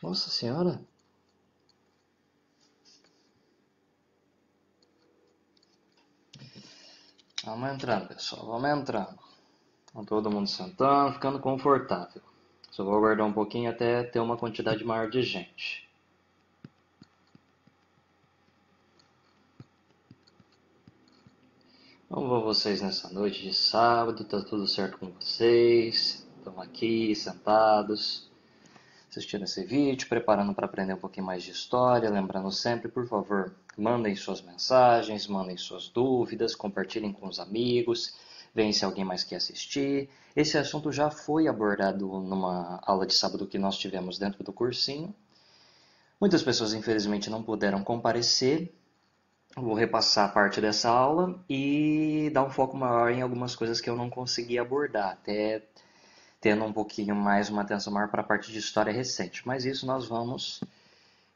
Nossa senhora. Vamos entrando, pessoal. Vamos entrando. Com todo mundo sentando, ficando confortável. Só vou aguardar um pouquinho até ter uma quantidade maior de gente. Como vão vocês nessa noite de sábado? Tá tudo certo com vocês? Estão aqui sentados, assistindo esse vídeo, preparando para aprender um pouquinho mais de história. Lembrando sempre, por favor, mandem suas mensagens, mandem suas dúvidas, compartilhem com os amigos, veem se alguém mais quer assistir. Esse assunto já foi abordado numa aula de sábado que nós tivemos dentro do cursinho. Muitas pessoas, infelizmente, não puderam comparecer. Vou repassar parte dessa aula e dar um foco maior em algumas coisas que eu não consegui abordar, até tendo um pouquinho mais, uma atenção maior para a parte de história recente. Mas isso nós vamos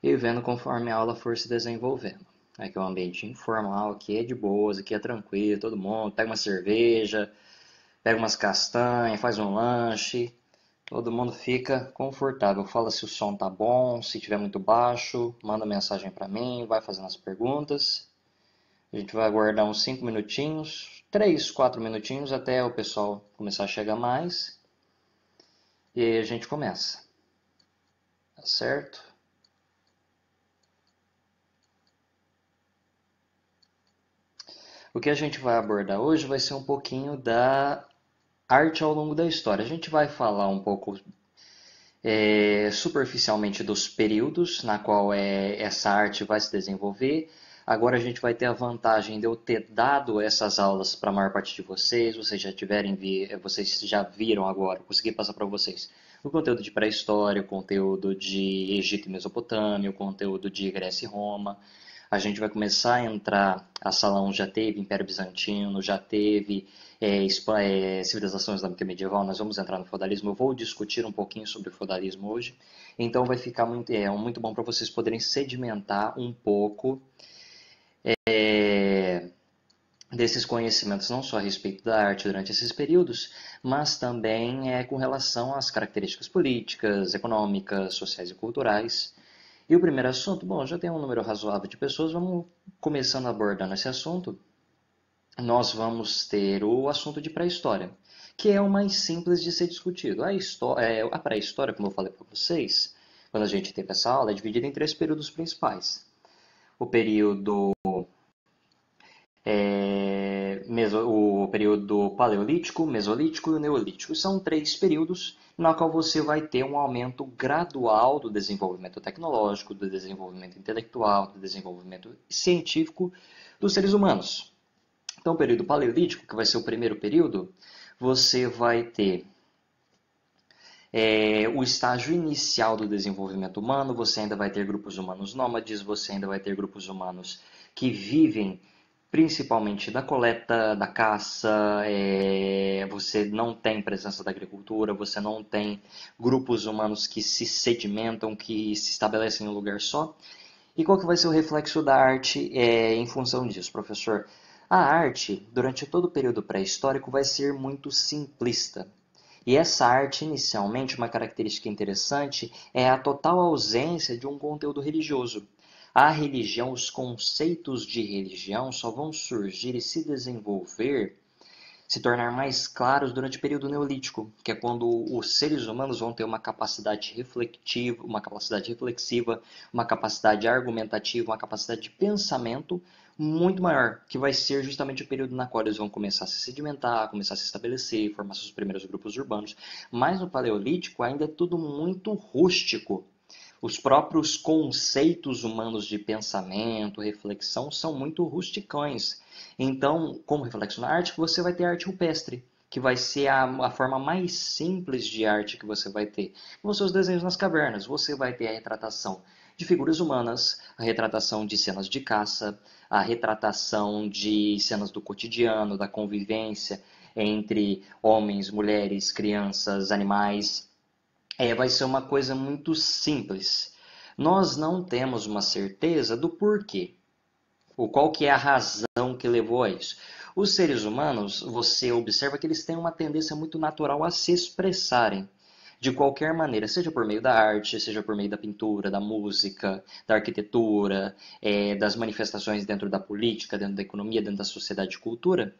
ir vendo conforme a aula for se desenvolvendo. Aqui é um ambiente informal, aqui é de boas, aqui é tranquilo, todo mundo pega uma cerveja, pega umas castanhas, faz um lanche, todo mundo fica confortável. Fala se o som tá bom, se tiver muito baixo, manda mensagem para mim, vai fazendo as perguntas. A gente vai aguardar uns 5 minutinhos, 3, 4 minutinhos até o pessoal começar a chegar mais. E aí a gente começa. Tá certo? O que a gente vai abordar hoje vai ser um pouquinho da arte ao longo da história. A gente vai falar um pouco superficialmente dos períodos na qual essa arte vai se desenvolver. Agora a gente vai ter a vantagem de eu ter dado essas aulas para a maior parte de vocês. Vocês já viram agora, consegui passar para vocês o conteúdo de pré-história, o conteúdo de Egito e Mesopotâmia, o conteúdo de Grécia e Roma. A gente vai começar a entrar, a sala 1 já teve Império Bizantino, já teve civilização islâmica medieval, nós vamos entrar no feudalismo. Eu vou discutir um pouquinho sobre o feudalismo hoje, então vai ficar muito bom para vocês poderem sedimentar um pouco desses conhecimentos, não só a respeito da arte durante esses períodos, mas também com relação às características políticas, econômicas, sociais e culturais. E o primeiro assunto, bom, já tem um número razoável de pessoas, vamos começando abordando esse assunto. Nós vamos ter o assunto de pré-história, que é o mais simples de ser discutido. A pré-história, como eu falei para vocês, quando a gente teve essa aula, é dividida em 3 períodos principais. O período, o período paleolítico, mesolítico e o neolítico. São 3 períodos na qual você vai ter um aumento gradual do desenvolvimento tecnológico, do desenvolvimento intelectual, do desenvolvimento científico dos seres humanos. Então, o período paleolítico, que vai ser o primeiro período, você vai ter o estágio inicial do desenvolvimento humano, você ainda vai ter grupos humanos nômades, você ainda vai ter grupos humanos que vivem principalmente da coleta, da caça, você não tem presença da agricultura, você não tem grupos humanos que se sedimentam, que se estabelecem em um lugar só. E qual que vai ser o reflexo da arte em função disso, professor? A arte, durante todo o período pré-histórico, vai ser muito simplista. E essa arte, inicialmente, uma característica interessante é a total ausência de um conteúdo religioso. A religião, os conceitos de religião só vão surgir e se desenvolver, se tornar mais claros durante o período neolítico, que é quando os seres humanos vão ter uma capacidade reflexiva, uma capacidade argumentativa, uma capacidade de pensamento muito maior, que vai ser justamente o período na qual eles vão começar a se sedimentar, começar a se estabelecer, formar seus primeiros grupos urbanos. Mas no Paleolítico ainda é tudo muito rústico. Os próprios conceitos humanos de pensamento, reflexão, são muito rusticões. Então, como reflexo na arte, você vai ter arte rupestre, que vai ser a forma mais simples de arte que você vai ter. Com os seus desenhos nas cavernas, você vai ter a retratação de figuras humanas, a retratação de cenas de caça, a retratação de cenas do cotidiano, da convivência entre homens, mulheres, crianças, animais. Vai ser uma coisa muito simples. Nós não temos uma certeza do porquê, ou qual que é a razão que levou a isso. Os seres humanos, você observa que eles têm uma tendência muito natural a se expressarem. de qualquer maneira, seja por meio da arte, seja por meio da pintura, da música, da arquitetura, das manifestações dentro da política, dentro da economia, dentro da sociedade e cultura.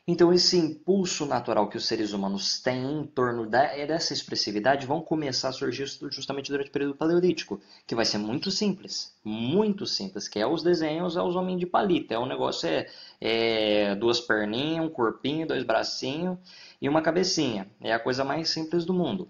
Então, esse impulso natural que os seres humanos têm em torno dessa expressividade vão começar a surgir justamente durante o período paleolítico, que vai ser muito simples, que é os desenhos, é os homens de palito, o negócio é duas perninhas, um corpinho, dois bracinhos e uma cabecinha, é a coisa mais simples do mundo.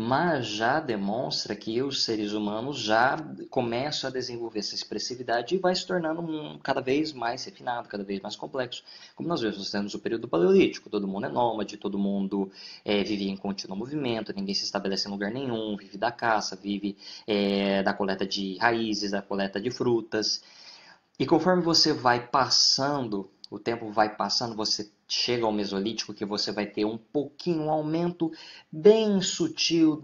Mas já demonstra que os seres humanos já começam a desenvolver essa expressividade e vai se tornando cada vez mais refinado, cada vez mais complexo. Como nós vemos, nós temos o período paleolítico, todo mundo é nômade, todo mundo vive em contínuo movimento, ninguém se estabelece em lugar nenhum, vive da caça, vive da coleta de raízes, da coleta de frutas. E conforme você vai passando, o tempo vai passando, você chega ao Mesolítico, que você vai ter um pouquinho, um aumento bem sutil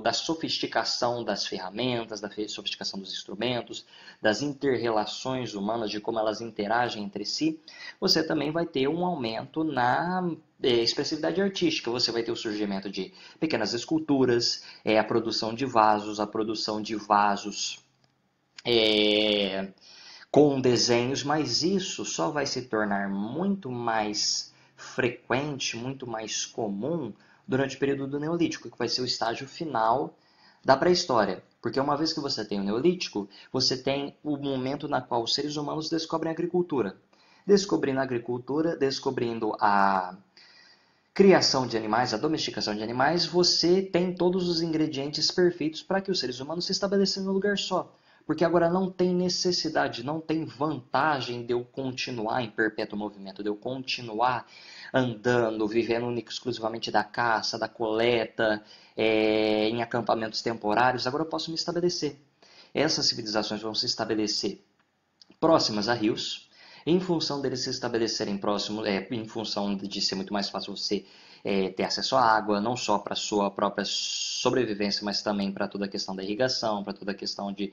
da sofisticação das ferramentas, da sofisticação dos instrumentos, das inter-relações humanas, de como elas interagem entre si. Você também vai ter um aumento na expressividade artística. Você vai ter o surgimento de pequenas esculturas, a produção de vasos, com desenhos, mas isso só vai se tornar muito mais frequente, muito mais comum durante o período do Neolítico, que vai ser o estágio final da pré-história. Porque uma vez que você tem o Neolítico, você tem o momento na qual os seres humanos descobrem a agricultura. Descobrindo a agricultura, descobrindo a criação de animais, a domesticação de animais, você tem todos os ingredientes perfeitos para que os seres humanos se estabeleçam em um lugar só. Porque agora não tem necessidade, não tem vantagem de eu continuar em perpétuo movimento, de eu continuar andando, vivendo exclusivamente da caça, da coleta, em acampamentos temporários. Agora eu posso me estabelecer. Essas civilizações vão se estabelecer próximas a rios, em função deles se estabelecerem próximos, em função de ser muito mais fácil você ter acesso à água, não só para a sua própria sobrevivência, mas também para toda a questão da irrigação, para toda a questão de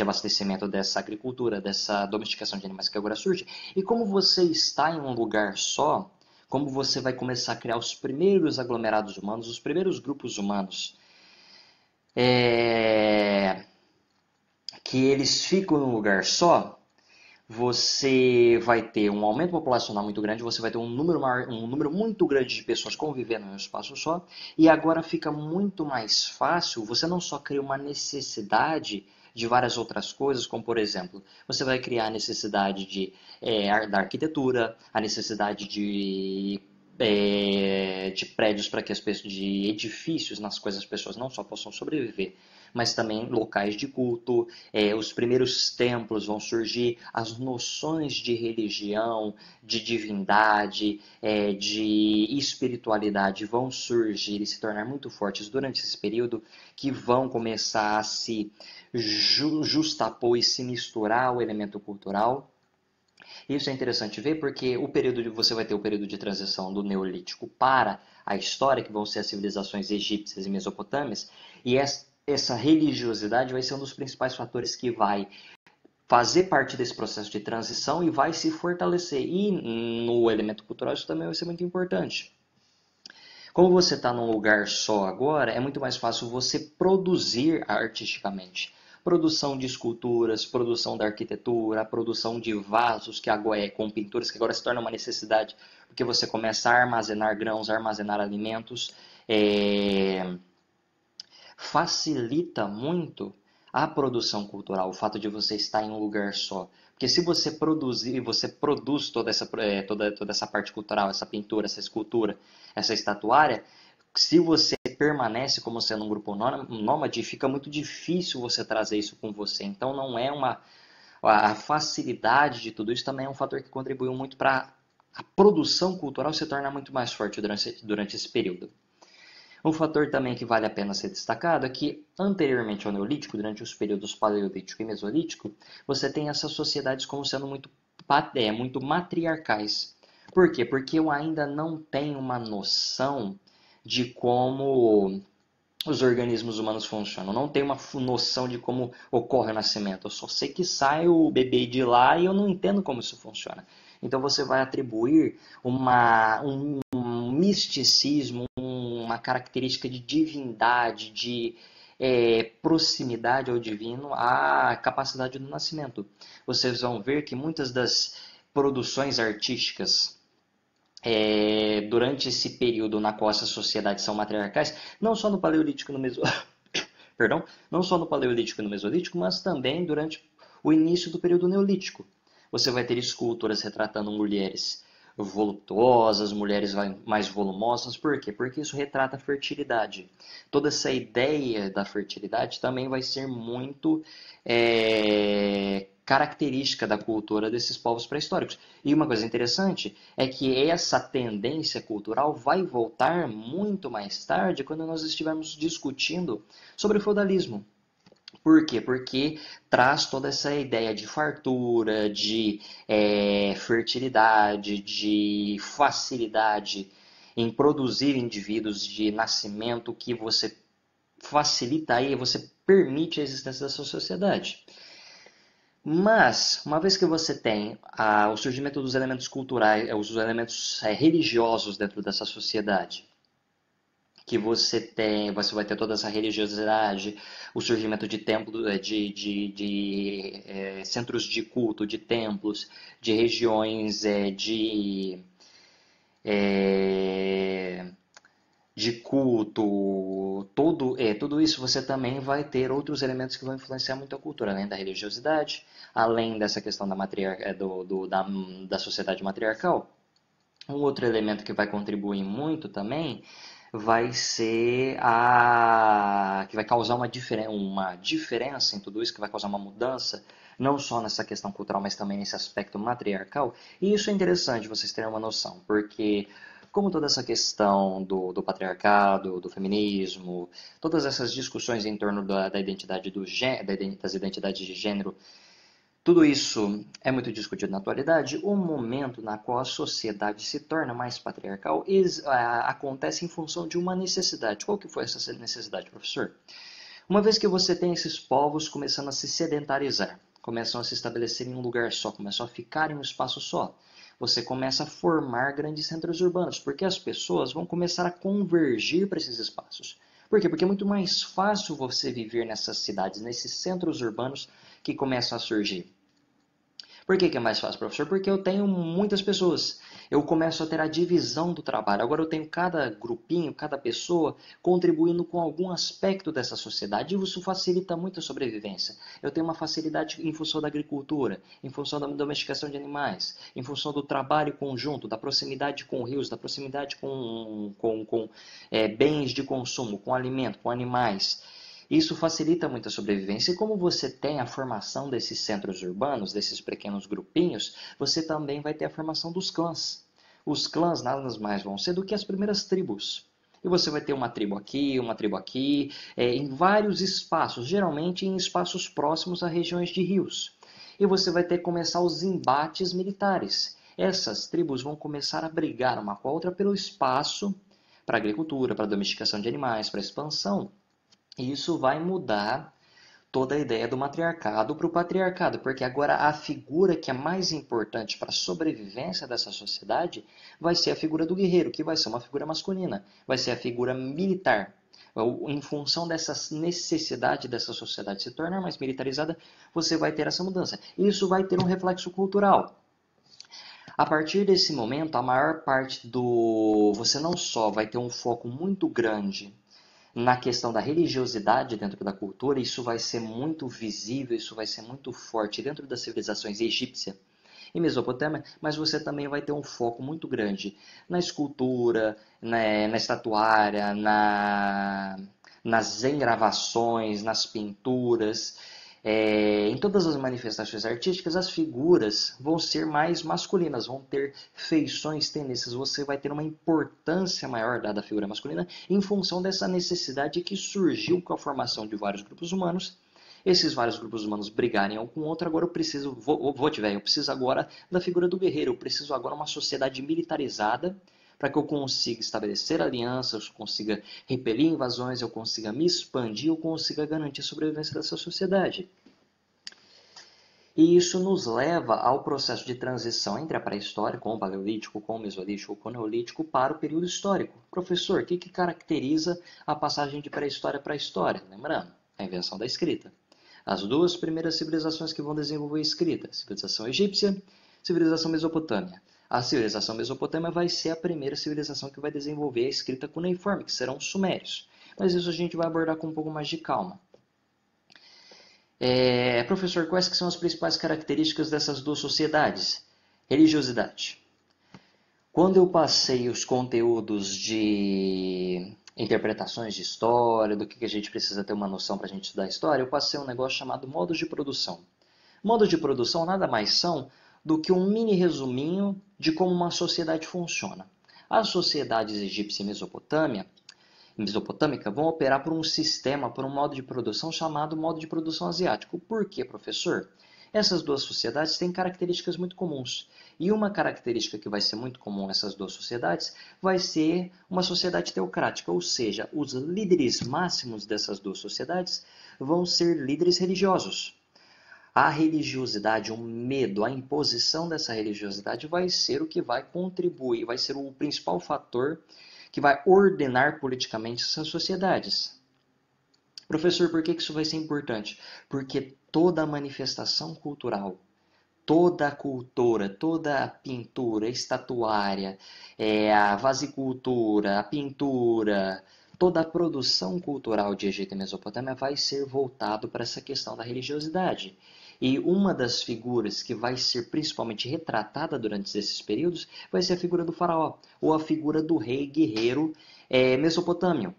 abastecimento dessa agricultura, dessa domesticação de animais que agora surge. E como você está em um lugar só, como você vai começar a criar os primeiros aglomerados humanos, os primeiros grupos humanos, que eles ficam em um lugar só, você vai ter um aumento populacional muito grande, você vai ter um número muito grande de pessoas convivendo em um espaço só, e agora fica muito mais fácil, você não só cria uma necessidade de várias outras coisas, como por exemplo, você vai criar a necessidade da arquitetura, a necessidade de prédios para que as pessoas, de edifícios nas quais as pessoas não só possam sobreviver, mas também locais de culto, os primeiros templos vão surgir, as noções de religião, de divindade, de espiritualidade vão surgir e se tornar muito fortes durante esse período, que vão começar a se justapor e se misturar ao elemento cultural. Isso é interessante ver porque você vai ter o período de transição do Neolítico para a história, que vão ser as civilizações egípcias e mesopotâmias, e essa religiosidade vai ser um dos principais fatores que vai fazer parte desse processo de transição e vai se fortalecer. E no elemento cultural isso também vai ser muito importante. Como você está num lugar só agora, é muito mais fácil você produzir artisticamente. Produção de esculturas, produção da arquitetura, produção de vasos que agora com pinturas que agora se torna uma necessidade, porque você começa a armazenar grãos, a armazenar alimentos, facilita muito a produção cultural, o fato de você estar em um lugar só. Porque se você produzir, você produz toda essa parte cultural, essa pintura, essa escultura, essa estatuária, se você permanece como sendo um grupo nômade, fica muito difícil você trazer isso com você. Então não é a facilidade de tudo isso também é um fator que contribuiu muito para a produção cultural se tornar muito mais forte durante esse período. Um fator também que vale a pena ser destacado é que, anteriormente ao Neolítico, durante os períodos Paleolítico e Mesolítico, você tem essas sociedades como sendo muito matriarcais. Por quê? Porque eu ainda não tenho uma noção de como os organismos humanos funcionam. Eu não tenho uma noção de como ocorre o nascimento. Eu só sei que sai o bebê de lá e eu não entendo como isso funciona. Então você vai atribuir um misticismo, uma característica de divindade, de proximidade ao divino, a capacidade do nascimento. Vocês vão ver que muitas das produções artísticas durante esse período na qual essas sociedades são matriarcais, não só no Paleolítico e no Mesolítico, perdão, não só no Paleolítico e no Mesolítico, mas também durante o início do período Neolítico. Você vai ter esculturas retratando mulheres voluptuosas, mulheres mais volumosas. Por quê? Porque isso retrata a fertilidade. Toda essa ideia da fertilidade também vai ser muito característica da cultura desses povos pré-históricos. E uma coisa interessante é que essa tendência cultural vai voltar muito mais tarde, quando nós estivermos discutindo sobre o feudalismo. Por quê? Porque traz toda essa ideia de fartura, de fertilidade, de facilidade em produzir indivíduos de nascimento, que você facilita aí, você permite a existência dessa sociedade. Mas, uma vez que você tem o surgimento dos elementos culturais, os elementos religiosos dentro dessa sociedade, que você vai ter toda essa religiosidade, o surgimento de templos, de centros de culto, de templos, de regiões de culto, tudo isso você também vai ter outros elementos que vão influenciar muito a cultura, além da religiosidade, além dessa questão da sociedade matriarcal. Um outro elemento que vai contribuir muito também vai ser que vai causar uma diferença em tudo isso, que vai causar uma mudança, não só nessa questão cultural, mas também nesse aspecto matriarcal. E isso é interessante vocês terem uma noção, porque como toda essa questão do patriarcado, do feminismo, todas essas discussões em torno da identidade das identidades de gênero, tudo isso é muito discutido na atualidade. O momento na qual a sociedade se torna mais patriarcal acontece em função de uma necessidade. Qual que foi essa necessidade, professor? Uma vez que você tem esses povos começando a se sedentarizar, começam a se estabelecer em um lugar só, começam a ficar em um espaço só, você começa a formar grandes centros urbanos, porque as pessoas vão começar a convergir para esses espaços. Por quê? Porque é muito mais fácil você viver nessas cidades, nesses centros urbanos que começam a surgir. Por que é mais fácil, professor? Porque eu tenho muitas pessoas. Eu começo a ter a divisão do trabalho. Agora eu tenho cada grupinho, cada pessoa contribuindo com algum aspecto dessa sociedade, e isso facilita muito a sobrevivência. Eu tenho uma facilidade em função da agricultura, em função da domesticação de animais, em função do trabalho conjunto, da proximidade com rios, da proximidade com bens de consumo, com alimento, com animais. Isso facilita muito a sobrevivência. E como você tem a formação desses centros urbanos, desses pequenos grupinhos, você também vai ter a formação dos clãs. Os clãs nada mais vão ser do que as primeiras tribos. E você vai ter uma tribo aqui, em vários espaços, geralmente em espaços próximos a regiões de rios. E você vai ter que começar os embates militares. Essas tribos vão começar a brigar uma com a outra pelo espaço para a agricultura, para a domesticação de animais, para a expansão. E isso vai mudar toda a ideia do matriarcado para o patriarcado, porque agora a figura que é mais importante para a sobrevivência dessa sociedade vai ser a figura do guerreiro, que vai ser uma figura masculina, vai ser a figura militar. Em função dessa necessidade dessa sociedade se tornar mais militarizada, você vai ter essa mudança. Isso vai ter um reflexo cultural. A partir desse momento, a maior parte você não só vai ter um foco muito grande na questão da religiosidade dentro da cultura, isso vai ser muito visível, isso vai ser muito forte dentro das civilizações egípcia e Mesopotâmia, mas você também vai ter um foco muito grande na escultura, na estatuária, nas engravações, nas pinturas. Em todas as manifestações artísticas, as figuras vão ser mais masculinas, vão ter feições, tendências. Você vai ter uma importância maior dada à figura masculina em função dessa necessidade que surgiu com a formação de vários grupos humanos. Esses vários grupos humanos brigarem um com o outro. Agora eu preciso, eu preciso agora da figura do guerreiro. Eu preciso agora uma sociedade militarizada para que eu consiga estabelecer alianças, eu consiga repelir invasões, eu consiga me expandir, eu consiga garantir a sobrevivência dessa sociedade. E isso nos leva ao processo de transição entre a pré-história, com o paleolítico, com o mesolítico, com o neolítico, para o período histórico. Professor, o que caracteriza a passagem de pré-história para a história? Lembrando, a invenção da escrita. As duas primeiras civilizações que vão desenvolver a escrita, civilização egípcia, civilização mesopotâmia. A civilização mesopotâmia vai ser a primeira civilização que vai desenvolver a escrita cuneiforme, que serão os sumérios. Mas isso a gente vai abordar com um pouco mais de calma. Professor, quais que são as principais características dessas duas sociedades? Religiosidade. Quando eu passei os conteúdos de interpretações de história, do que a gente precisa ter uma noção para a gente estudar história, eu passei um negócio chamado modos de produção. Modos de produção nada mais são do que um mini resuminho de como uma sociedade funciona. As sociedades egípcia e mesopotâmica vão operar por um sistema, por um modo de produção chamado modo de produção asiático. Por quê, professor? Essas duas sociedades têm características muito comuns. E uma característica que vai ser muito comum nessas duas sociedades vai ser uma sociedade teocrática, ou seja, os líderes máximos dessas duas sociedades vão ser líderes religiosos. A religiosidade, o medo, a imposição dessa religiosidade vai ser o que vai contribuir, vai ser o principal fator que vai ordenar politicamente essas sociedades. Professor, por que isso vai ser importante? Porque toda manifestação cultural, toda a cultura, toda a pintura, a estatuária, a vasicultura, a pintura, toda a produção cultural de Egito e Mesopotâmia vai ser voltado para essa questão da religiosidade. E uma das figuras que vai ser principalmente retratada durante esses períodos vai ser a figura do faraó, ou a figura do rei guerreiro mesopotâmio.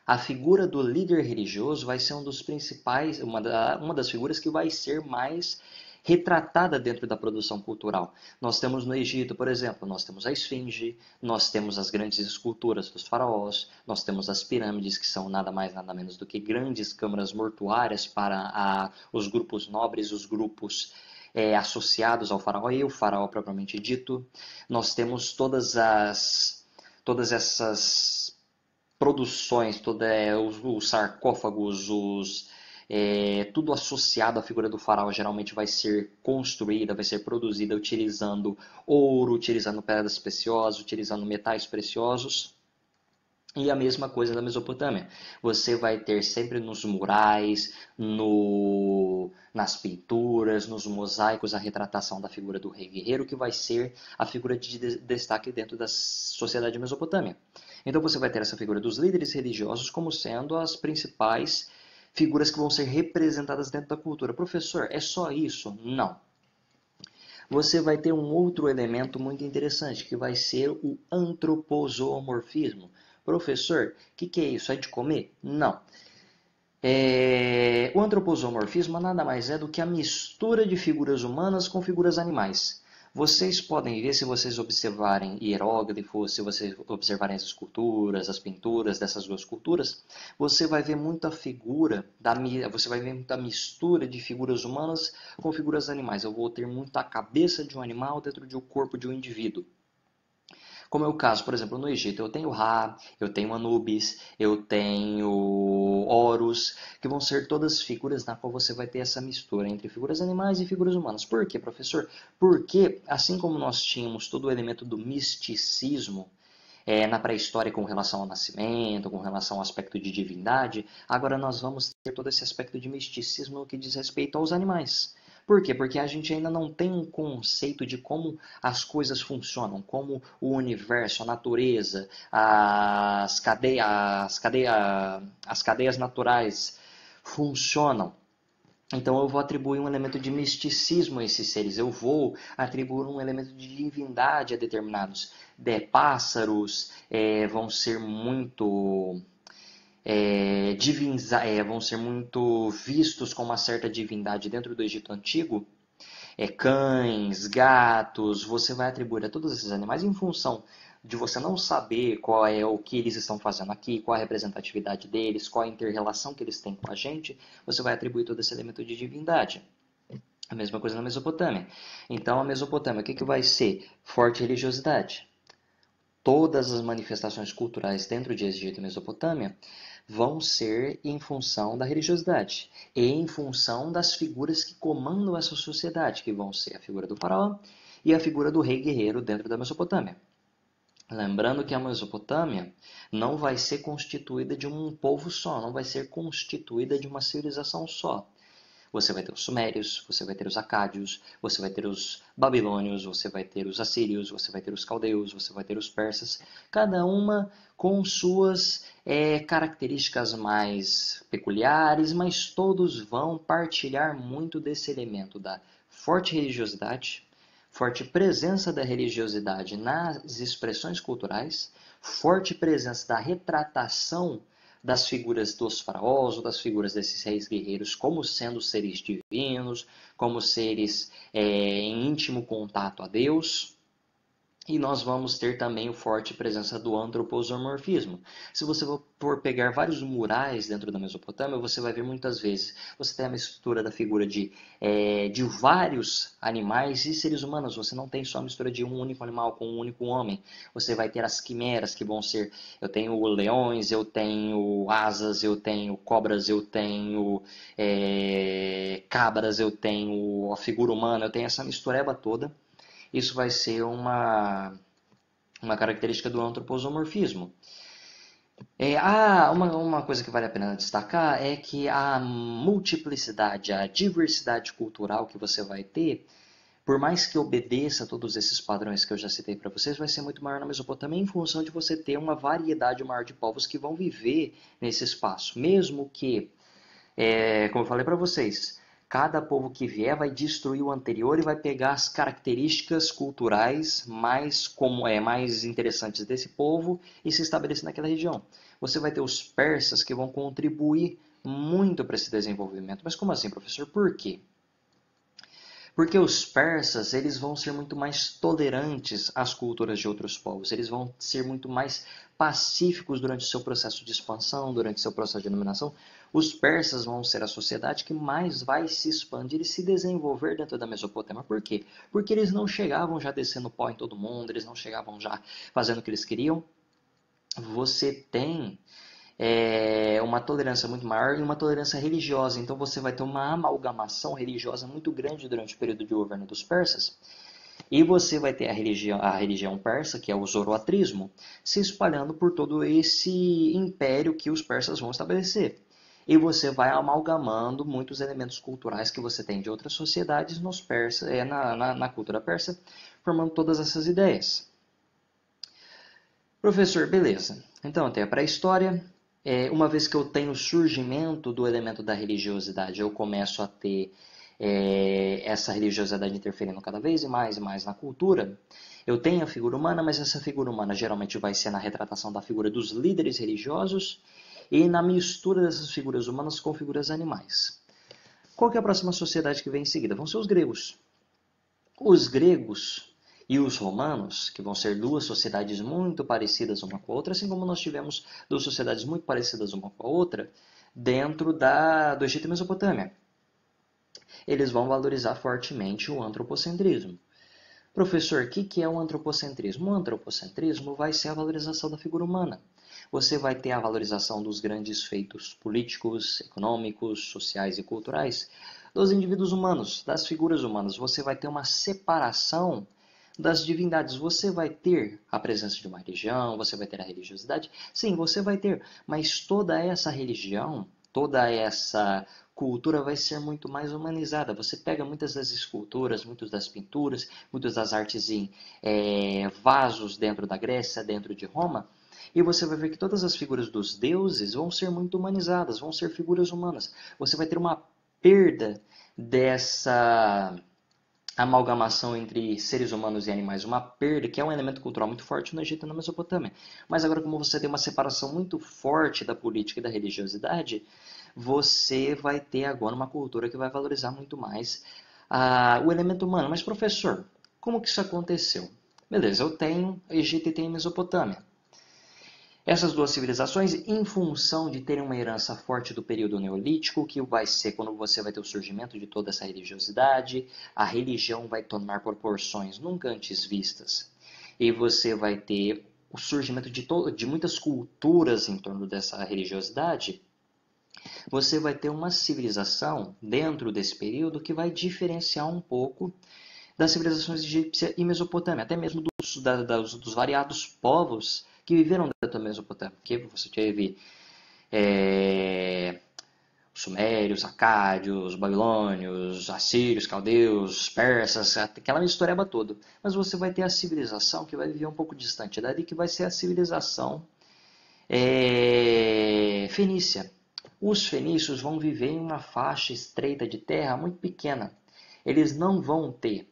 A figura do líder religioso vai ser um dos principais, uma das figuras que vai ser mais retratada dentro da produção cultural. Nós temos no Egito, por exemplo, nós temos a esfinge, nós temos as grandes esculturas dos faraós, nós temos as pirâmides, que são nada mais nada menos do que grandes câmaras mortuárias para os grupos nobres, os grupos associados ao faraó e o faraó propriamente dito. Nós temos todas essas produções, os sarcófagos, tudo associado à figura do faraó geralmente vai ser construída, vai ser produzida utilizando ouro, utilizando pedras preciosas, utilizando metais preciosos. E a mesma coisa da Mesopotâmia. Você vai ter sempre nos murais, nas pinturas, nos mosaicos, a retratação da figura do rei guerreiro, que vai ser a figura de destaque dentro da sociedade mesopotâmia. Então você vai ter essa figura dos líderes religiosos como sendo as principais figuras que vão ser representadas dentro da cultura. Professor, é só isso? Não. Você vai ter um outro elemento muito interessante, que vai ser o antropozoomorfismo. Professor, o que é isso? É de comer? Não. O antropozoomorfismo nada mais é do que a mistura de figuras humanas com figuras animais. Vocês podem ver, se vocês observarem hieróglifos, se vocês observarem as esculturas, as pinturas dessas duas culturas, você vai ver muita você vai ver muita mistura de figuras humanas com figuras animais. Eu vou ter muita cabeça de um animal dentro de um corpo de um indivíduo. Como é o caso, por exemplo, no Egito, eu tenho Ra, eu tenho Anubis, eu tenho Horus, que vão ser todas figuras na qual você vai ter essa mistura entre figuras animais e figuras humanas. Por quê, professor? Porque, assim como nós tínhamos todo o elemento do misticismo na pré-história com relação ao nascimento, com relação ao aspecto de divindade, agora nós vamos ter todo esse aspecto de misticismo no que diz respeito aos animais. Por quê? Porque a gente ainda não tem um conceito de como as coisas funcionam, como o universo, a natureza, as cadeias naturais funcionam. Então eu vou atribuir um elemento de misticismo a esses seres. Eu vou atribuir um elemento de divindade a determinados pássaros. Vão ser muito vão ser muito vistos com uma certa divindade dentro do Egito Antigo. Cães, gatos, você vai atribuir a todos esses animais em função de você não saber qual é o que eles estão fazendo aqui, qual é a representatividade deles, qual é a inter-relação que eles têm com a gente, você vai atribuir todo esse elemento de divindade. A mesma coisa na Mesopotâmia. Então, a Mesopotâmia, o que vai ser? Forte religiosidade. todas as manifestações culturais dentro de Egito e Mesopotâmia vão ser em função da religiosidade e em função das figuras que comandam essa sociedade, que vão ser a figura do faraó e a figura do rei guerreiro dentro da Mesopotâmia. Lembrando que a Mesopotâmia não vai ser constituída de um povo só, não vai ser constituída de uma civilização só. Você vai ter os sumérios, você vai ter os acádios, você vai ter os babilônios, você vai ter os assírios, você vai ter os caldeus, você vai ter os persas, cada uma com suas características mais peculiares, mas todos vão partilhar muito desse elemento da forte religiosidade, forte presença da religiosidade nas expressões culturais, forte presença da retratação das figuras dos faraós ou das figuras desses reis guerreiros como sendo seres divinos, como seres em íntimo contato a Deus. E nós vamos ter também a forte presença do antropomorfismo. Se você for pegar vários murais dentro da Mesopotâmia, você vai ver muitas vezes, você tem a mistura da figura de vários animais e seres humanos. Você não tem só a mistura de um único animal com um único homem. Você vai ter as quimeras que vão ser, eu tenho leões, eu tenho asas, eu tenho cobras, eu tenho cabras, eu tenho a figura humana, eu tenho essa mistureba toda. Isso vai ser uma característica do antropomorfismo. Uma coisa que vale a pena destacar é que a multiplicidade, a diversidade cultural que você vai ter, por mais que obedeça a todos esses padrões que eu já citei para vocês, vai ser muito maior na Mesopotâmia em função de você ter uma variedade maior de povos que vão viver nesse espaço. Mesmo que, como eu falei para vocês, cada povo que vier vai destruir o anterior e vai pegar as características culturais mais interessantes desse povo e se estabelecer naquela região. Você vai ter os persas que vão contribuir muito para esse desenvolvimento. Mas como assim, professor? Por quê? Porque os persas, eles vão ser muito mais tolerantes às culturas de outros povos. Eles vão ser muito mais pacíficos durante o seu processo de expansão, durante o seu processo de dominação. Os persas vão ser a sociedade que mais vai se expandir e se desenvolver dentro da Mesopotâmia. Por quê? Porque eles não chegavam já descendo pó em todo mundo, eles não chegavam já fazendo o que eles queriam. Você tem uma tolerância muito maior e uma tolerância religiosa. Então você vai ter uma amalgamação religiosa muito grande durante o período de governo dos persas. E você vai ter a religião persa, que é o zoroatrismo, se espalhando por todo esse império que os persas vão estabelecer. E você vai amalgamando muitos elementos culturais que você tem de outras sociedades nos persas, na cultura persa, formando todas essas ideias. Professor, beleza. Então eu tenho a pré-história. Uma vez que eu tenho o surgimento do elemento da religiosidade, eu começo a ter essa religiosidade interferindo cada vez mais e mais na cultura. Eu tenho a figura humana, mas essa figura humana geralmente vai ser na retratação da figura dos líderes religiosos e na mistura dessas figuras humanas com figuras animais. Qual que é a próxima sociedade que vem em seguida? Vão ser os gregos. Os gregos e os romanos, que vão ser duas sociedades muito parecidas uma com a outra, assim como nós tivemos duas sociedades muito parecidas uma com a outra dentro do Egito e Mesopotâmia. Eles vão valorizar fortemente o antropocentrismo. Professor, o que é o antropocentrismo? O antropocentrismo vai ser a valorização da figura humana. Você vai ter a valorização dos grandes feitos políticos, econômicos, sociais e culturais dos indivíduos humanos, das figuras humanas. Você vai ter uma separação das divindades. Você vai ter a presença de uma religião, você vai ter a religiosidade. Sim, você vai ter, mas toda essa religião, toda essa cultura vai ser muito mais humanizada. Você pega muitas das esculturas, muitas das pinturas, muitas das artes em vasos dentro da Grécia, dentro de Roma, e você vai ver que todas as figuras dos deuses vão ser muito humanizadas, vão ser figuras humanas. Você vai ter uma perda dessa amalgamação entre seres humanos e animais, uma perda, que é um elemento cultural muito forte no Egito e na Mesopotâmia. Mas agora, como você tem uma separação muito forte da política e da religiosidade, você vai ter agora uma cultura que vai valorizar muito mais o elemento humano. Mas, professor, como que isso aconteceu? Beleza, eu tenho Egito e tenho Mesopotâmia. Essas duas civilizações, em função de terem uma herança forte do período neolítico, que vai ser quando você vai ter o surgimento de toda essa religiosidade, a religião vai tomar proporções nunca antes vistas. E você vai ter o surgimento de muitas culturas em torno dessa religiosidade, você vai ter uma civilização dentro desse período que vai diferenciar um pouco das civilizações egípcia e mesopotâmia, até mesmo dos variados povos que viveram dentro da Mesopotâmia. Que você teve os sumérios, acádios, babilônios, assírios, caldeus, persas, aquela mistureba toda. Mas você vai ter a civilização que vai viver um pouco distante dali, que vai ser a civilização fenícia. Os fenícios vão viver em uma faixa estreita de terra muito pequena. Eles não vão ter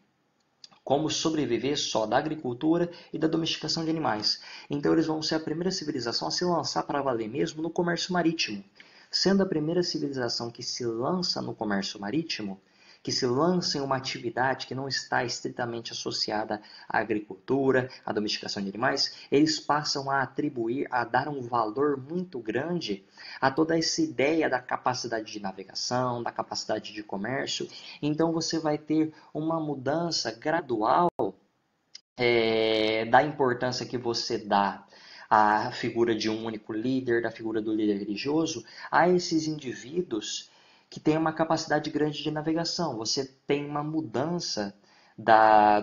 como sobreviver só da agricultura e da domesticação de animais. Então eles vão ser a primeira civilização a se lançar para valer mesmo no comércio marítimo. Sendo a primeira civilização que se lança no comércio marítimo, que se lança em uma atividade que não está estritamente associada à agricultura, à domesticação de animais, eles passam a atribuir, a dar um valor muito grande a toda essa ideia da capacidade de navegação, da capacidade de comércio. Então você vai ter uma mudança gradual da importância que você dá à figura de um único líder, da figura do líder religioso, a esses indivíduos que têm uma capacidade grande de navegação. Você tem uma mudança da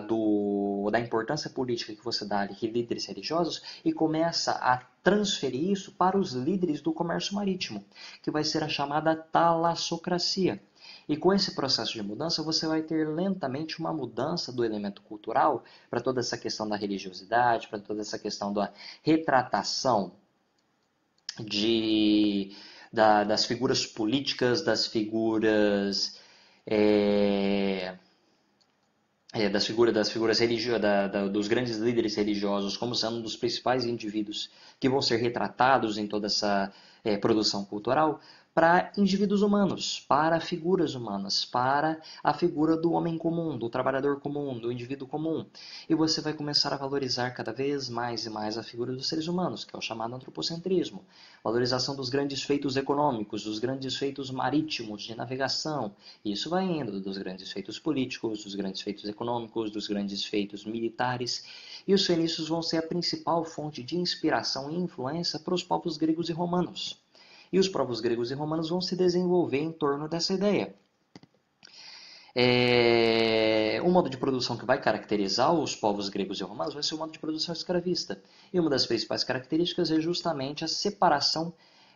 importância política que você dá a líderes religiosos e começa a transferir isso para os líderes do comércio marítimo, que vai ser a chamada talassocracia. E com esse processo de mudança, você vai ter lentamente uma mudança do elemento cultural para toda essa questão da religiosidade, para toda essa questão da retratação das figuras políticas, das figuras dos grandes líderes religiosos como sendo um dos principais indivíduos que vão ser retratados em toda essa produção cultural, para indivíduos humanos, para figuras humanas, para a figura do homem comum, do trabalhador comum, do indivíduo comum. E você vai começar a valorizar cada vez mais e mais a figura dos seres humanos, que é o chamado antropocentrismo. Valorização dos grandes feitos econômicos, dos grandes feitos marítimos, de navegação. E isso vai indo dos grandes feitos políticos, dos grandes feitos econômicos, dos grandes feitos militares. E os fenícios vão ser a principal fonte de inspiração e influência para os povos gregos e romanos. E os povos gregos e romanos vão se desenvolver em torno dessa ideia. O modo de produção que vai caracterizar os povos gregos e romanos vai ser o modo de produção escravista. E uma das principais características é justamente a separação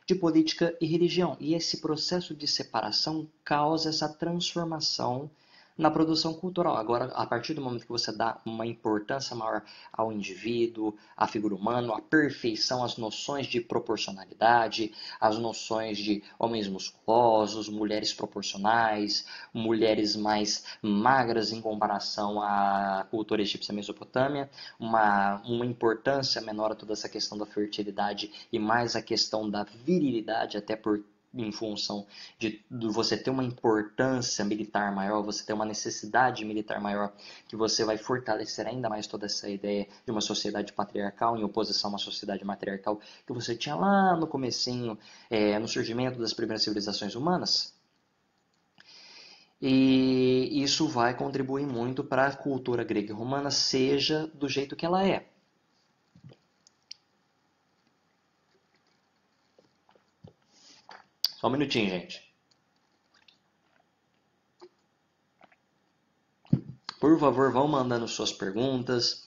de política e religião. E esse processo de separação causa essa transformação na produção cultural. Agora, a partir do momento que você dá uma importância maior ao indivíduo, à figura humana, à perfeição, às noções de proporcionalidade, às noções de homens musculosos, mulheres proporcionais, mulheres mais magras em comparação à cultura egípcia mesopotâmia, uma importância menor a toda essa questão da fertilidade e mais a questão da virilidade, até por em função de você ter uma importância militar maior, você ter uma necessidade militar maior, que você vai fortalecer ainda mais toda essa ideia de uma sociedade patriarcal em oposição a uma sociedade matriarcal que você tinha lá no comecinho, no surgimento das primeiras civilizações humanas. E isso vai contribuir muito para a cultura grega e romana seja do jeito que ela é. Só um minutinho, gente. Por favor, vão mandando suas perguntas,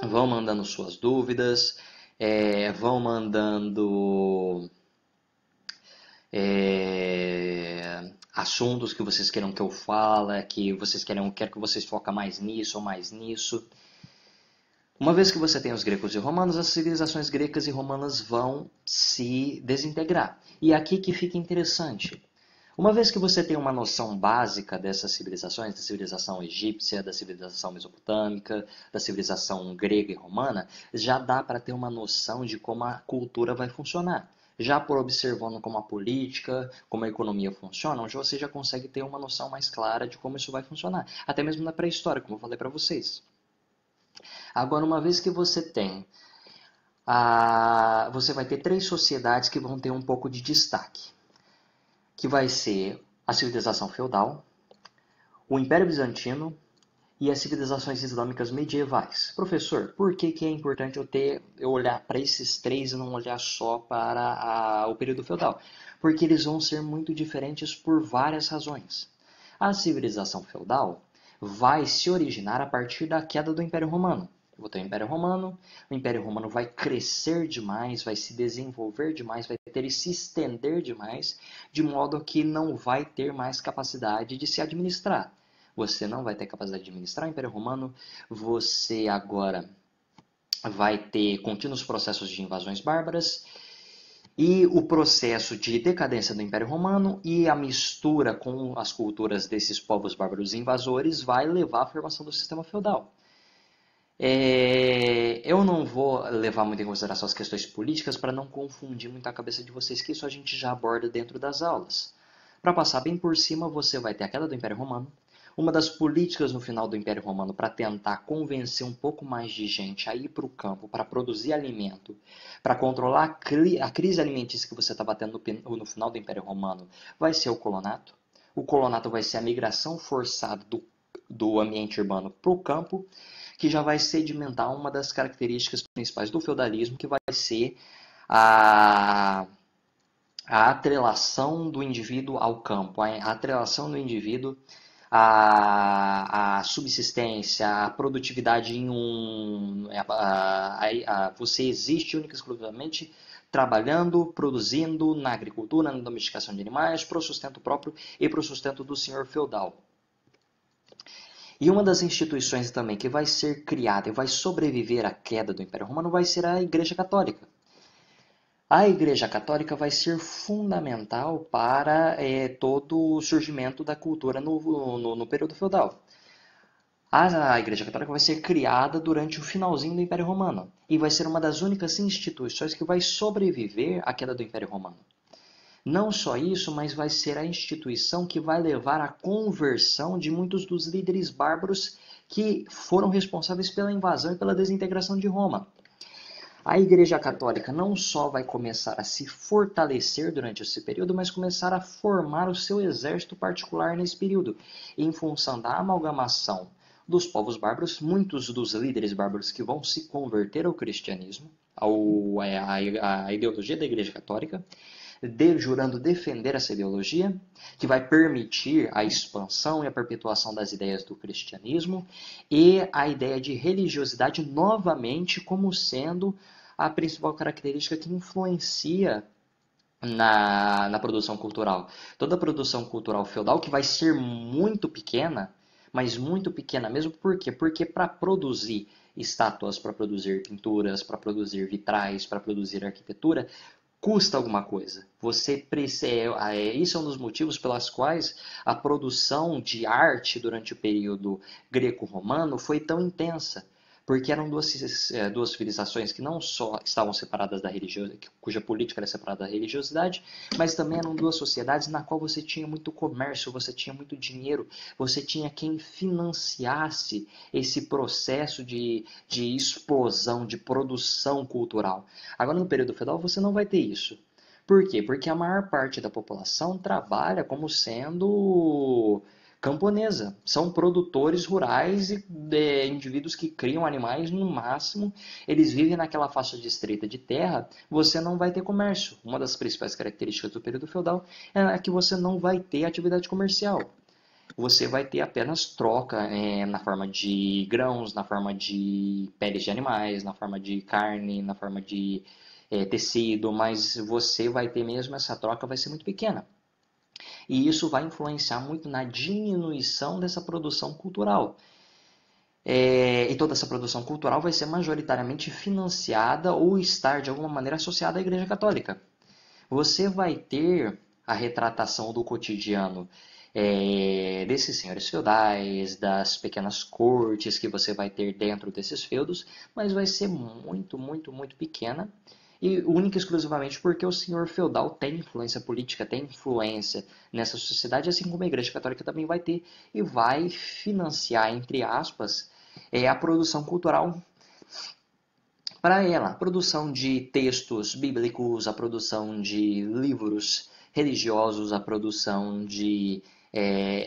vão mandando suas dúvidas, vão mandando assuntos que vocês queiram que eu fale, que vocês quero que vocês foquem mais nisso ou mais nisso. Uma vez que você tem os gregos e romanos, as civilizações gregas e romanas vão se desintegrar. E é aqui que fica interessante. Uma vez que você tem uma noção básica dessas civilizações, da civilização egípcia, da civilização mesopotâmica, da civilização grega e romana, já dá para ter uma noção de como a cultura vai funcionar. Já por observando como a política, como a economia funcionam, você já consegue ter uma noção mais clara de como isso vai funcionar. Até mesmo na pré-história, como eu falei para vocês. Agora, uma vez que você tem, você vai ter 3 sociedades que vão ter um pouco de destaque, que vai ser a civilização feudal, o Império Bizantino e as civilizações islâmicas medievais. Professor, por que que é importante eu olhar para esses três e não olhar só para o período feudal? Porque eles vão ser muito diferentes por várias razões. A civilização feudal vai se originar a partir da queda do Império Romano. Eu vou ter o Império Romano vai crescer demais, vai se desenvolver demais, vai ter e se estender demais, de modo que não vai ter mais capacidade de se administrar. Você não vai ter capacidade de administrar o Império Romano, você agora vai ter contínuos processos de invasões bárbaras, e o processo de decadência do Império Romano e a mistura com as culturas desses povos bárbaros invasores vai levar à formação do sistema feudal. Eu não vou levar muito em consideração as questões políticas para não confundir muito a cabeça de vocês, que isso a gente já aborda dentro das aulas. Para passar bem por cima, você vai ter a queda do Império Romano. Uma das políticas no final do Império Romano para tentar convencer um pouco mais de gente a ir para o campo, para produzir alimento, para controlar a crise alimentícia que você está batendo no final do Império Romano, vai ser o colonato. O colonato vai ser a migração forçada do ambiente urbano para o campo, que já vai sedimentar uma das características principais do feudalismo, que vai ser a atrelação do indivíduo ao campo, a atrelação do indivíduo à subsistência, à produtividade em você existe única e exclusivamente trabalhando, produzindo na agricultura, na domesticação de animais, para o sustento próprio e para o sustento do senhor feudal. E uma das instituições também que vai ser criada e vai sobreviver à queda do Império Romano vai ser a Igreja Católica. A Igreja Católica vai ser fundamental para todo o surgimento da cultura no período feudal. A Igreja Católica vai ser criada durante o finalzinho do Império Romano e vai ser uma das únicas instituições que vai sobreviver à queda do Império Romano. Não só isso, mas vai ser a instituição que vai levar à conversão de muitos dos líderes bárbaros que foram responsáveis pela invasão e pela desintegração de Roma. A Igreja Católica não só vai começar a se fortalecer durante esse período, mas começar a formar o seu exército particular nesse período, em função da amalgamação dos povos bárbaros, muitos dos líderes bárbaros que vão se converter ao cristianismo, à ideologia da Igreja Católica, jurando defender essa ideologia, que vai permitir a expansão e a perpetuação das ideias do cristianismo e a ideia de religiosidade novamente como sendo a principal característica que influencia na produção cultural. Toda a produção cultural feudal, que vai ser muito pequena, mas muito pequena mesmo, por quê? Porque para produzir estátuas, para produzir pinturas, para produzir vitrais, para produzir arquitetura, custa alguma coisa. Isso é um dos motivos pelos quais a produção de arte durante o período greco-romano foi tão intensa. Porque eram duas civilizações que não só estavam separadas da religiosidade, cuja política era separada da religiosidade, mas também eram duas sociedades na qual você tinha muito comércio, você tinha muito dinheiro, você tinha quem financiasse esse processo de explosão, de produção cultural. Agora, no período feudal, você não vai ter isso. Por quê? Porque a maior parte da população trabalha como sendo camponesa. São produtores rurais e indivíduos que criam animais no máximo. Eles vivem naquela faixa de estreita de terra. Você não vai ter comércio. Uma das principais características do período feudal é que você não vai ter atividade comercial. Você vai ter apenas troca na forma de grãos, na forma de peles de animais, na forma de carne, na forma de tecido, mas você vai ter mesmo essa troca, vai ser muito pequena. E isso vai influenciar muito na diminuição dessa produção cultural. E toda essa produção cultural vai ser majoritariamente financiada ou estar de alguma maneira associada à Igreja Católica. Você vai ter a retratação do cotidiano desses senhores feudais, das pequenas cortes que você vai ter dentro desses feudos, mas vai ser muito, muito, muito pequena e única e exclusivamente porque o senhor feudal tem influência política, tem influência nessa sociedade, assim como a Igreja Católica também vai ter e vai financiar, entre aspas, a produção cultural para ela, a produção de textos bíblicos, a produção de livros religiosos, a produção de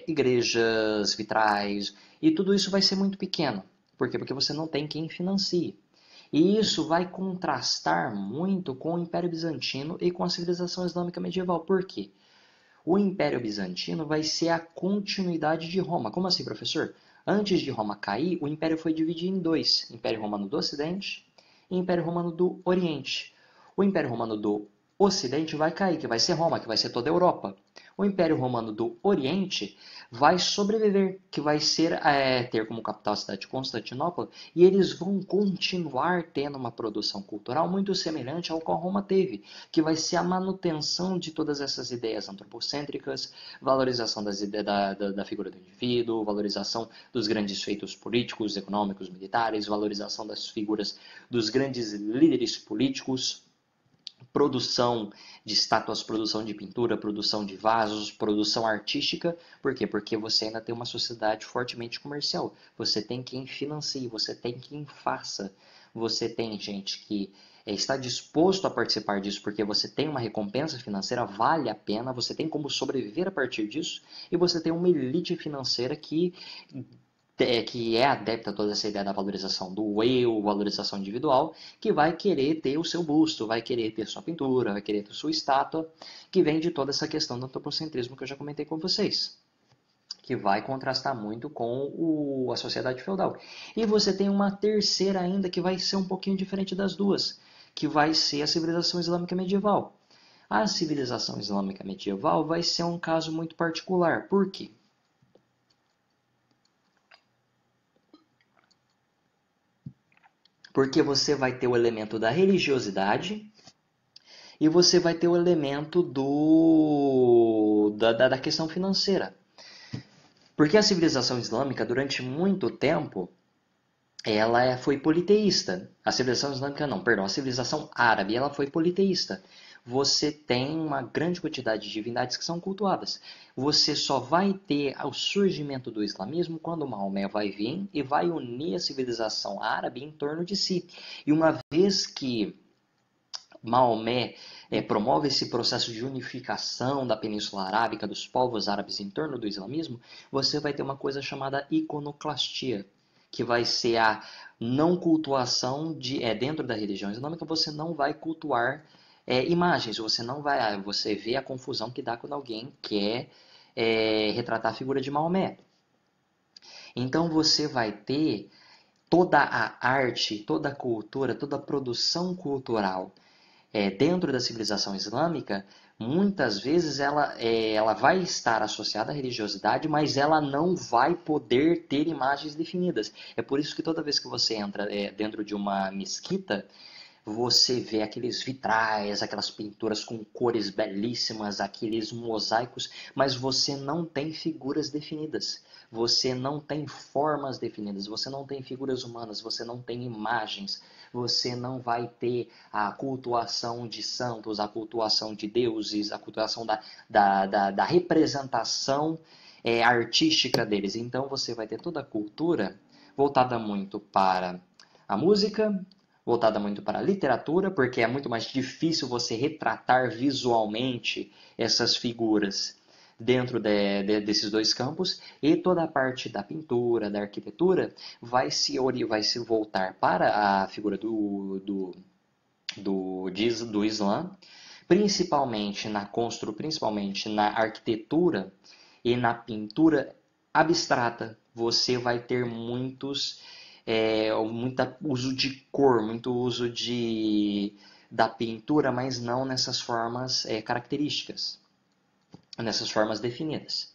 igrejas, vitrais, e tudo isso vai ser muito pequeno. Por quê? Porque você não tem quem financie. E isso vai contrastar muito com o Império Bizantino e com a civilização islâmica medieval. Por quê? O Império Bizantino vai ser a continuidade de Roma. Como assim, professor? Antes de Roma cair, o Império foi dividido em dois: Império Romano do Ocidente e Império Romano do Oriente. O Império Romano do Ocidente vai cair, que vai ser Roma, que vai ser toda a Europa. O Império Romano do Oriente vai sobreviver, que vai ser ter como capital a cidade de Constantinopla, e eles vão continuar tendo uma produção cultural muito semelhante ao que Roma teve, que vai ser a manutenção de todas essas ideias antropocêntricas, valorização da figura do indivíduo, valorização dos grandes feitos políticos, econômicos, militares, valorização das figuras dos grandes líderes políticos, produção de estátuas, produção de pintura, produção de vasos, produção artística. Por quê? Porque você ainda tem uma sociedade fortemente comercial. Você tem quem financie, você tem quem faça. Você tem gente que está disposto a participar disso porque você tem uma recompensa financeira, vale a pena, você tem como sobreviver a partir disso, e você tem uma elite financeira que é adepta a toda essa ideia da valorização do eu, valorização individual, que vai querer ter o seu busto, vai querer ter sua pintura, vai querer ter sua estátua, que vem de toda essa questão do antropocentrismo que eu já comentei com vocês, que vai contrastar muito com a sociedade feudal. E você tem uma terceira ainda que vai ser um pouquinho diferente das duas, que vai ser a civilização islâmica medieval. A civilização islâmica medieval vai ser um caso muito particular. Por quê? Porque você vai ter o elemento da religiosidade e você vai ter o elemento da questão financeira. Porque a civilização islâmica, durante muito tempo, ela foi politeísta. A civilização islâmica não, perdão, a civilização árabe, ela foi politeísta. Você tem uma grande quantidade de divindades que são cultuadas. Você só vai ter o surgimento do islamismo quando Maomé vai vir e vai unir a civilização árabe em torno de si. E uma vez que Maomé promove esse processo de unificação da Península Arábica, dos povos árabes em torno do islamismo, você vai ter uma coisa chamada iconoclastia, que vai ser a não cultuação dentro da religião islâmica. Você não vai cultuar imagens, você não vai, você vê a confusão que dá quando alguém quer retratar a figura de Maomé. Então você vai ter toda a arte, toda a cultura, toda a produção cultural dentro da civilização islâmica. Muitas vezes ela vai estar associada à religiosidade, mas ela não vai poder ter imagens definidas. É por isso que toda vez que você entra dentro de uma mesquita, você vê aqueles vitrais, aquelas pinturas com cores belíssimas, aqueles mosaicos, mas você não tem figuras definidas. Você não tem formas definidas, você não tem figuras humanas, você não tem imagens, você não vai ter a cultuação de santos, a cultuação de deuses, a cultuação da representação artística deles. Então você vai ter toda a cultura voltada muito para a música, voltada muito para a literatura, porque é muito mais difícil você retratar visualmente essas figuras dentro desses dois campos, e toda a parte da pintura, da arquitetura, vai se voltar para a figura do Islã, principalmente na arquitetura e na pintura abstrata. Você vai ter muito uso de cor, muito uso da pintura, mas não nessas formas características, nessas formas definidas.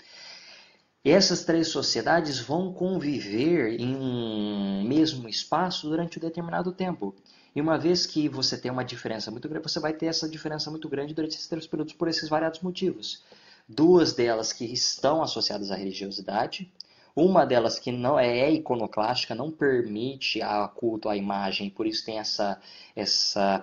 Essas três sociedades vão conviver em um mesmo espaço durante um determinado tempo. E uma vez que você tem uma diferença muito grande, você vai ter essa diferença muito grande durante esses 3 períodos por esses variados motivos. Duas delas que estão associadas à religiosidade, uma delas que não é iconoclástica, não permite a culto à imagem, por isso tem essa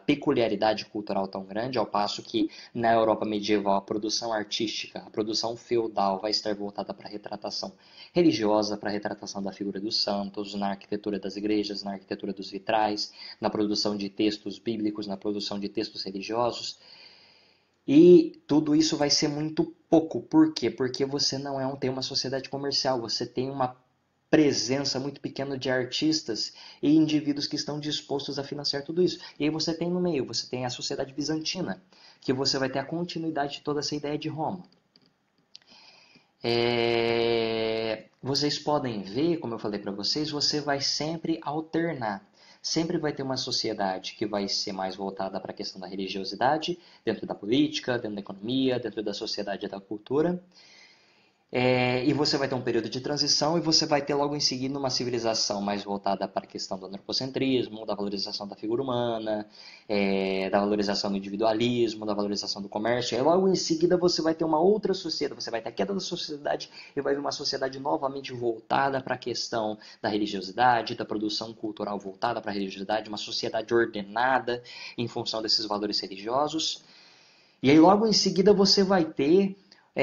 peculiaridade cultural tão grande, ao passo que na Europa medieval a produção artística, a produção feudal vai estar voltada para a retratação religiosa, para a retratação da figura dos santos, na arquitetura das igrejas, na arquitetura dos vitrais, na produção de textos bíblicos, na produção de textos religiosos. E tudo isso vai ser muito pouco. Por quê? Porque você não tem uma sociedade comercial, você tem uma presença muito pequena de artistas e indivíduos que estão dispostos a financiar tudo isso. E aí você tem no meio, você tem a sociedade bizantina, que você vai ter a continuidade de toda essa ideia de Roma. Vocês podem ver, como eu falei para vocês, você vai sempre alternar. Sempre vai ter uma sociedade que vai ser mais voltada para a questão da religiosidade, dentro da política, dentro da economia, dentro da sociedade e da cultura. E você vai ter um período de transição e você vai ter logo em seguida uma civilização mais voltada para a questão do antropocentrismo, da valorização da figura humana, da valorização do individualismo, da valorização do comércio. E logo em seguida você vai ter uma outra sociedade, você vai ter a queda da sociedade e vai ver uma sociedade novamente voltada para a questão da religiosidade, da produção cultural voltada para a religiosidade, uma sociedade ordenada em função desses valores religiosos. E aí logo em seguida você vai ter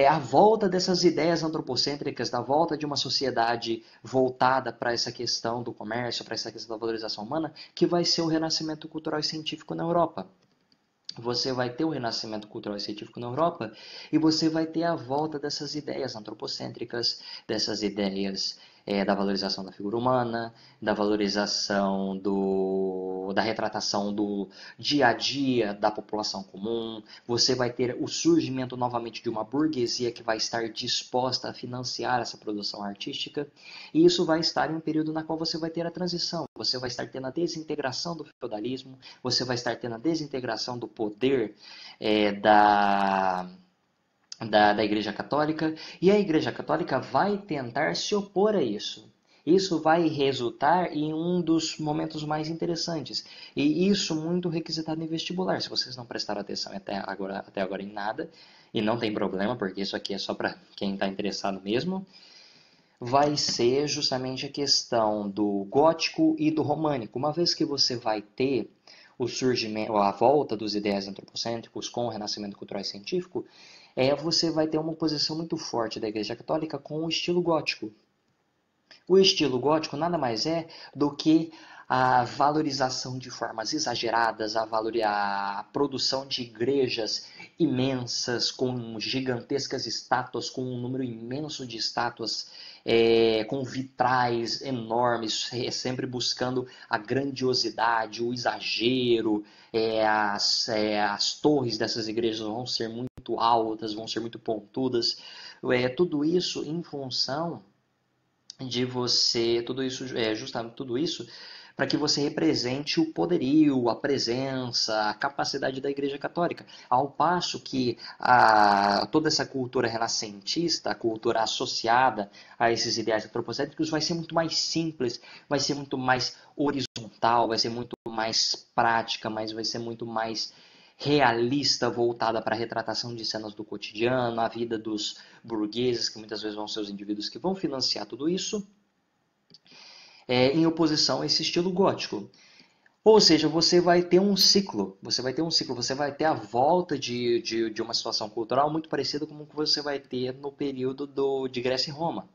a volta dessas ideias antropocêntricas, da volta de uma sociedade voltada para essa questão do comércio, para essa questão da valorização humana, que vai ser o renascimento cultural e científico na Europa. Você vai ter o renascimento cultural e científico na Europa e você vai ter a volta dessas ideias antropocêntricas, dessas ideias da valorização da figura humana, da valorização da retratação do dia a dia da população comum. Você vai ter o surgimento novamente de uma burguesia que vai estar disposta a financiar essa produção artística. E isso vai estar em um período na qual você vai ter a transição. Você vai estar tendo a desintegração do feudalismo, você vai estar tendo a desintegração do poder da Igreja Católica, e a Igreja Católica vai tentar se opor a isso. Isso vai resultar em um dos momentos mais interessantes. E isso muito requisitado em vestibular. Se vocês não prestaram atenção até agora em nada, e não tem problema, porque isso aqui é só para quem está interessado mesmo, vai ser justamente a questão do gótico e do românico. Uma vez que você vai ter o surgimento, a volta dos ideais antropocêntricos com o renascimento cultural e científico, você vai ter uma oposição muito forte da Igreja Católica com o estilo gótico. O estilo gótico nada mais é do que a valorização de formas exageradas, a produção de igrejas imensas, com gigantescas estátuas, com um número imenso de estátuas, com vitrais enormes, sempre buscando a grandiosidade, o exagero. As torres dessas igrejas vão ser muito altas, vão ser muito pontudas. Tudo isso em função de você, tudo isso, justamente tudo isso, para que você represente o poderio, a presença, a capacidade da Igreja Católica. Ao passo que toda essa cultura renascentista, a cultura associada a esses ideais antropocêntricos, vai ser muito mais simples, vai ser muito mais horizontal, vai ser muito mais prática, mas vai ser muito mais realista, voltada para a retratação de cenas do cotidiano, a vida dos burgueses, que muitas vezes vão ser os indivíduos que vão financiar tudo isso, em oposição a esse estilo gótico. Ou seja, você vai ter um ciclo, você vai ter a volta de uma situação cultural muito parecida com o que você vai ter no período de Grécia e Roma.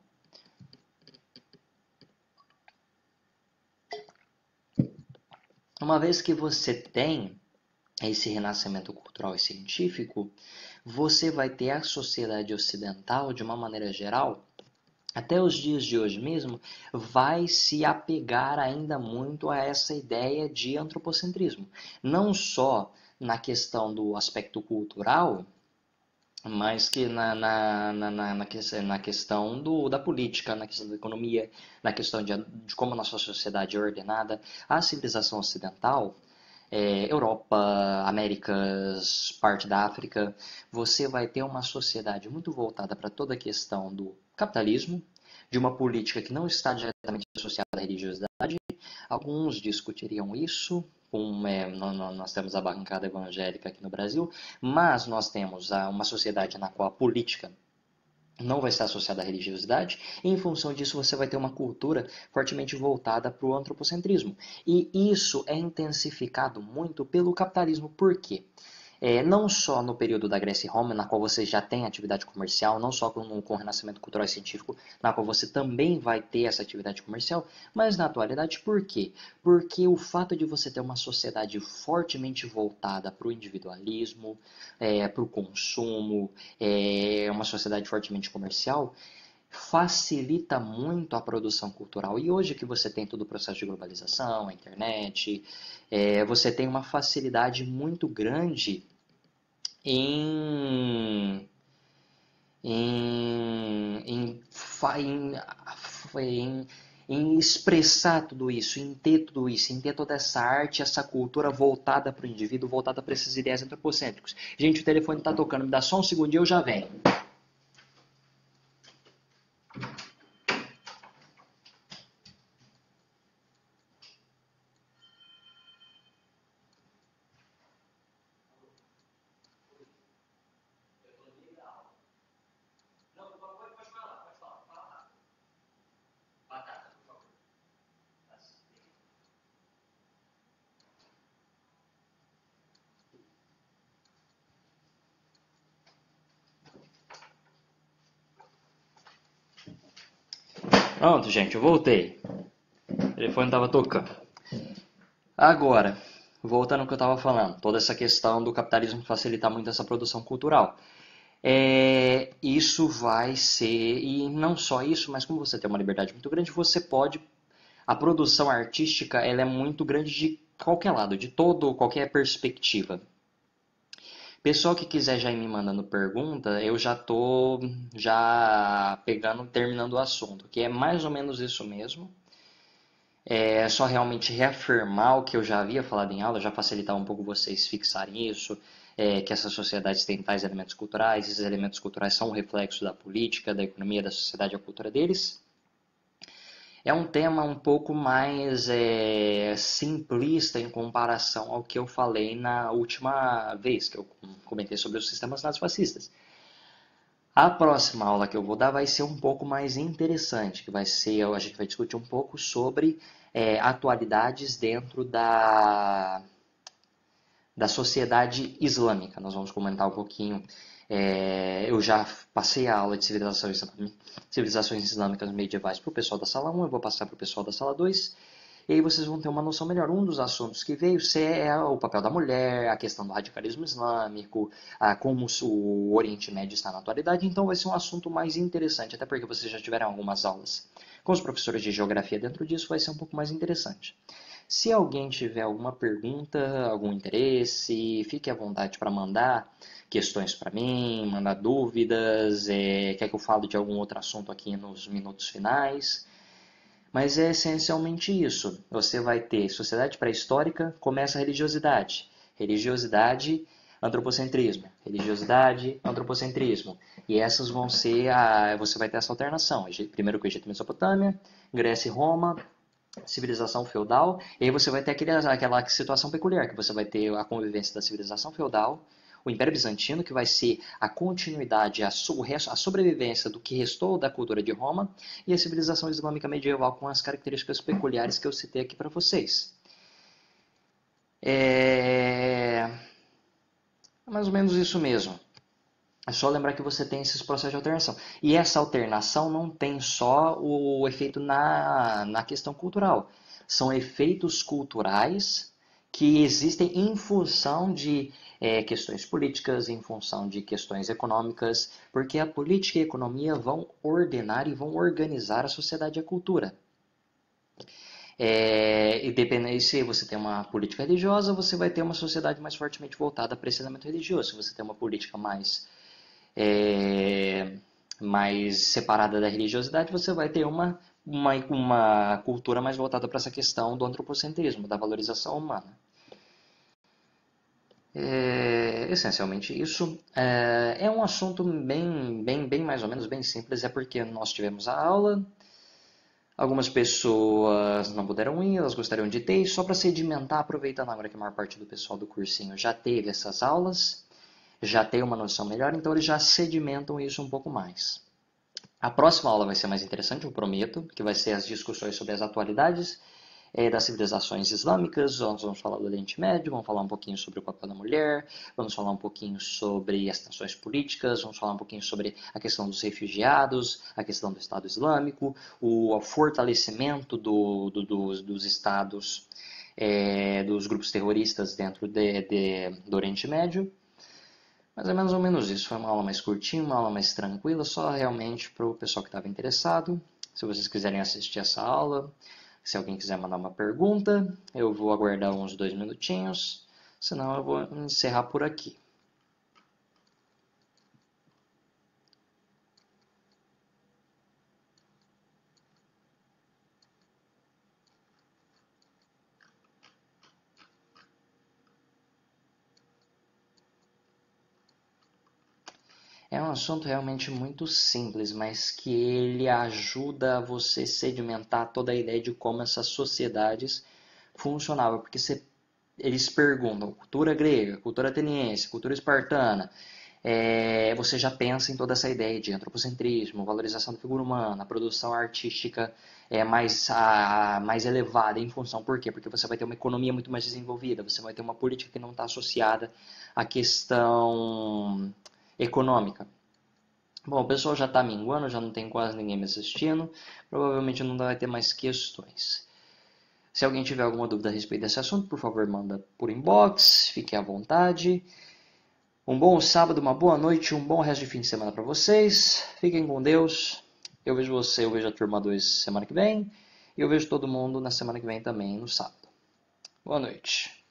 Uma vez que você tem esse renascimento cultural e científico, você vai ter a sociedade ocidental, de uma maneira geral, até os dias de hoje mesmo, vai se apegar ainda muito a essa ideia de antropocentrismo. Não só na questão do aspecto cultural, mas que na questão da política, na questão da economia, na questão de como a nossa sociedade é ordenada. A civilização ocidental, Europa, Américas, parte da África, você vai ter uma sociedade muito voltada para toda a questão do capitalismo, de uma política que não está diretamente associada à religiosidade. Alguns discutiriam isso, nós temos a bancada evangélica aqui no Brasil, mas nós temos uma sociedade na qual a política não vai estar associada à religiosidade, e em função disso você vai ter uma cultura fortemente voltada para o antropocentrismo. E isso é intensificado muito pelo capitalismo. Por quê? não só no período da Grécia e Roma, na qual você já tem atividade comercial, não só com o Renascimento Cultural e Científico, na qual você também vai ter essa atividade comercial, mas na atualidade, por quê? Porque o fato de você ter uma sociedade fortemente voltada para o individualismo, para o consumo, uma sociedade fortemente comercial, facilita muito a produção cultural. E hoje que você tem todo o processo de globalização, a internet, você tem uma facilidade muito grande em, em, em, em, em expressar tudo isso, em ter tudo isso, em ter toda essa arte, essa cultura voltada para o indivíduo, voltada para essas ideias antropocêntricas. Gente, o telefone está tocando, me dá só um segundinho, eu já venho. Pronto, gente, eu voltei. O telefone estava tocando. Agora, voltando ao que eu estava falando, toda essa questão do capitalismo facilitar muito essa produção cultural. Isso vai ser, e não só isso, mas como você tem uma liberdade muito grande, você pode. A produção artística ela é muito grande de qualquer lado, de qualquer perspectiva. Pessoal que quiser já ir me mandando pergunta, eu já tô terminando o assunto, que é mais ou menos isso mesmo. É só realmente reafirmar o que eu já havia falado em aula, já facilitar um pouco vocês fixarem isso, que essas sociedades têm tais elementos culturais, esses elementos culturais são um reflexo da política, da economia, da sociedade e a cultura deles. É um tema um pouco mais simplista em comparação ao que eu falei na última vez que eu comentei sobre os sistemas nazifascistas. A próxima aula que eu vou dar vai ser um pouco mais interessante, que vai ser, a gente vai discutir um pouco sobre atualidades dentro da sociedade islâmica. Nós vamos comentar um pouquinho. Eu já passei a aula de civilizações islâmicas medievais para o pessoal da sala 1, eu vou passar para o pessoal da sala 2. E aí vocês vão ter uma noção melhor. Um dos assuntos que veio é o papel da mulher, a questão do radicalismo islâmico, como o Oriente Médio está na atualidade. Então vai ser um assunto mais interessante, até porque vocês já tiveram algumas aulas com os professores de geografia dentro disso, vai ser um pouco mais interessante. Se alguém tiver alguma pergunta, algum interesse, fique à vontade para mandar questões para mim, mandar dúvidas, quer que eu fale de algum outro assunto aqui nos minutos finais. Mas é essencialmente isso. Você vai ter sociedade pré-histórica, começa a religiosidade. Religiosidade, antropocentrismo. Religiosidade, antropocentrismo. E essas vão ser, você vai ter essa alternação. Primeiro com o Egito e Mesopotâmia, Grécia e Roma, civilização feudal. E aí você vai ter aquela situação peculiar, que você vai ter a convivência da civilização feudal, o Império Bizantino, que vai ser a continuidade, a sobrevivência do que restou da cultura de Roma, e a civilização islâmica medieval com as características peculiares que eu citei aqui para vocês. É mais ou menos isso mesmo. É só lembrar que você tem esses processos de alternação. E essa alternação não tem só o efeito na questão cultural. São efeitos culturais que existem em função de questões políticas, em função de questões econômicas, porque a política e a economia vão ordenar e vão organizar a sociedade e a cultura. E dependendo, se você tem uma política religiosa, você vai ter uma sociedade mais fortemente voltada para esse elemento religioso. Se você tem uma política mais separada da religiosidade, você vai ter uma cultura mais voltada para essa questão do antropocentrismo, da valorização humana. Essencialmente isso. É um assunto bem mais ou menos bem simples, é porque nós tivemos a aula, algumas pessoas não puderam ir, elas gostariam de ter, e só para sedimentar, aproveitando agora que a maior parte do pessoal do cursinho já teve essas aulas, já tem uma noção melhor, então eles já sedimentam isso um pouco mais. A próxima aula vai ser mais interessante, eu prometo, que vai ser as discussões sobre as atualidades das civilizações islâmicas, nós vamos falar do Oriente Médio, vamos falar um pouquinho sobre o papel da mulher, vamos falar um pouquinho sobre as tensões políticas, vamos falar um pouquinho sobre a questão dos refugiados, a questão do Estado Islâmico, o fortalecimento dos estados, dos grupos terroristas dentro do Oriente Médio. Mas é mais ou menos isso. Foi uma aula mais curtinha, uma aula mais tranquila, só realmente para o pessoal que estava interessado. Se vocês quiserem assistir essa aula, se alguém quiser mandar uma pergunta, eu vou aguardar uns 2 minutinhos, senão eu vou encerrar por aqui. É um assunto realmente muito simples, mas que ele ajuda você a sedimentar toda a ideia de como essas sociedades funcionavam. Porque eles perguntam cultura grega, cultura ateniense, cultura espartana. Você já pensa em toda essa ideia de antropocentrismo, valorização da figura humana, produção artística mais elevada em função. Por quê? Porque você vai ter uma economia muito mais desenvolvida, você vai ter uma política que não está associada à questão econômica. Bom, o pessoal já está minguando, já não tem quase ninguém me assistindo. Provavelmente não vai ter mais questões. Se alguém tiver alguma dúvida a respeito desse assunto, por favor, manda por inbox. Fique à vontade. Um bom sábado, uma boa noite, um bom resto de fim de semana para vocês. Fiquem com Deus. Eu vejo eu vejo a turma 2 semana que vem. E eu vejo todo mundo na semana que vem também, no sábado. Boa noite.